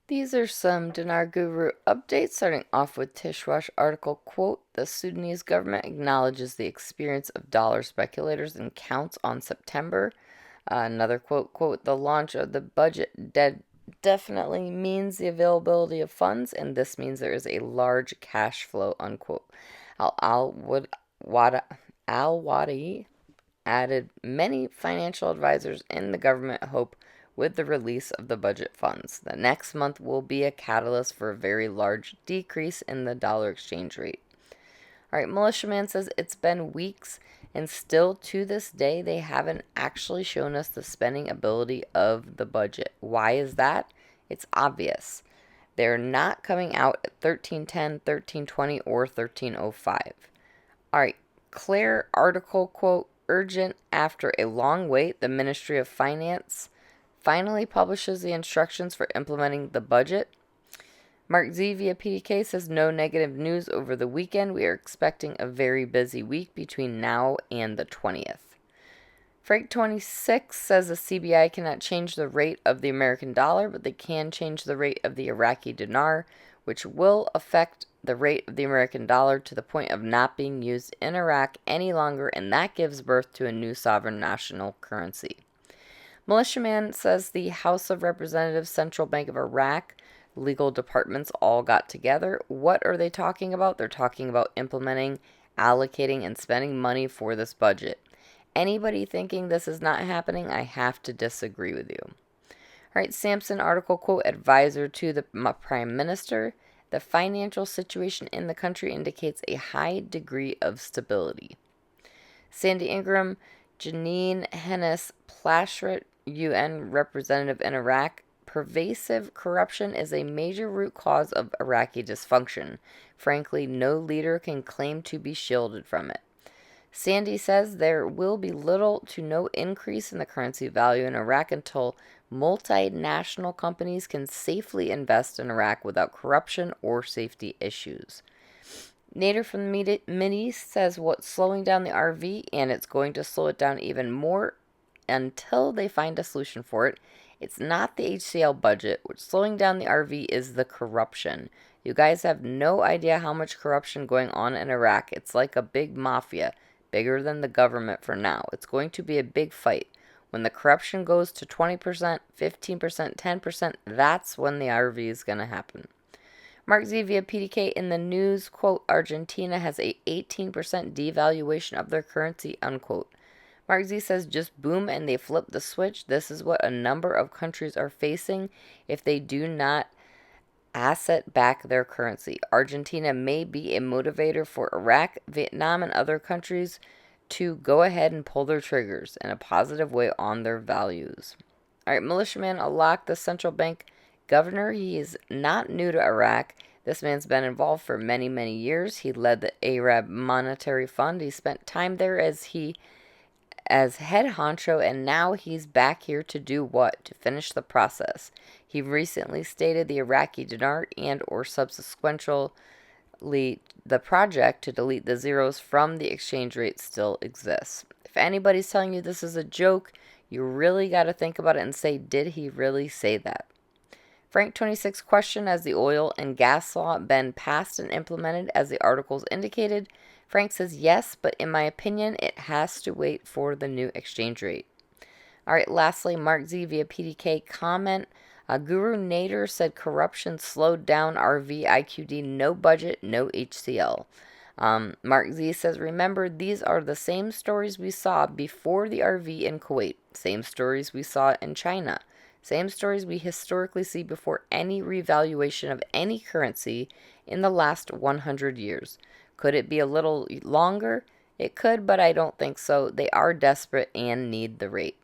These are some Dinar Guru updates, starting off with Tishwash article, quote, the Sudanese government acknowledges the experience of dollar speculators and counts on September. Another quote, the launch of the budget definitely means the availability of funds, and this means there is a large cash flow, unquote. Al-Wadi added many financial advisors in the government hope with the release of the budget funds. The next month will be a catalyst for a very large decrease in the dollar exchange rate. All right, Militiaman says it's been weeks and still to this day they haven't actually shown us the spending ability of the budget. Why is that? It's obvious. They're not coming out at 1310, 1320, or 1305. All right, Claire article, quote, urgent after a long wait, the Ministry of Finance finally publishes the instructions for implementing the budget. Mark Z via PDK says no negative news over the weekend. We are expecting a very busy week between now and the 20th. Frank26 says the CBI cannot change the rate of the American dollar, but they can change the rate of the Iraqi dinar, which will affect the rate of the American dollar to the point of not being used in Iraq any longer, and that gives birth to a new sovereign national currency. Militiaman says the House of Representatives, Central Bank of Iraq, legal departments all got together. What are they talking about? They're talking about implementing, allocating, and spending money for this budget. Anybody thinking this is not happening, I have to disagree with you. All right, Sampson article, quote, advisor to the Prime Minister. The financial situation in the country indicates a high degree of stability. Sandy Ingram, Janine Hennis Plashert, UN representative in Iraq. Pervasive corruption is a major root cause of Iraqi dysfunction. Frankly, no leader can claim to be shielded from it. Sandy says there will be little to no increase in the currency value in Iraq until multinational companies can safely invest in Iraq without corruption or safety issues. Nader from the Mideast says what's slowing down the RV, and it's going to slow it down even more until they find a solution for it. It's not the HCL budget. What's slowing down the RV is the corruption. You guys have no idea how much corruption going on in Iraq. It's like a big mafia, bigger than the government for now. It's going to be a big fight. When the corruption goes to 20%, 15%, 10%, that's when the RV is going to happen. Mark Z via PDK in the news, quote, Argentina has a 18% devaluation of their currency, unquote. Mark Z says just boom and they flip the switch. This is what a number of countries are facing if they do not asset back their currency. Argentina may be a motivator for Iraq, Vietnam, and other countries to go ahead and pull their triggers in a positive way on their values. All right, Militiaman Alak, the central bank governor, he is not new to Iraq. This man's been involved for many, many years. He led the Arab Monetary Fund. He spent time there as head honcho, and now he's back here to do what? To finish the process. He recently stated the Iraqi Dinar and or subsequently the project to delete the zeros from the exchange rate still exists. If anybody's telling you this is a joke, you really got to think about it and say, did he really say that? Frank26 question, has the oil and gas law been passed and implemented as the articles indicated? Frank says yes, but in my opinion, it has to wait for the new exchange rate. All right, lastly, Mark Z via PDK comment. Guru Nader said corruption slowed down RV IQD, no budget, no HCL. Mark Z says, remember, these are the same stories we saw before the RV in Kuwait, same stories we saw in China, same stories we historically see before any revaluation of any currency in the last 100 years. Could it be a little longer? It could, but I don't think so. They are desperate and need the rate.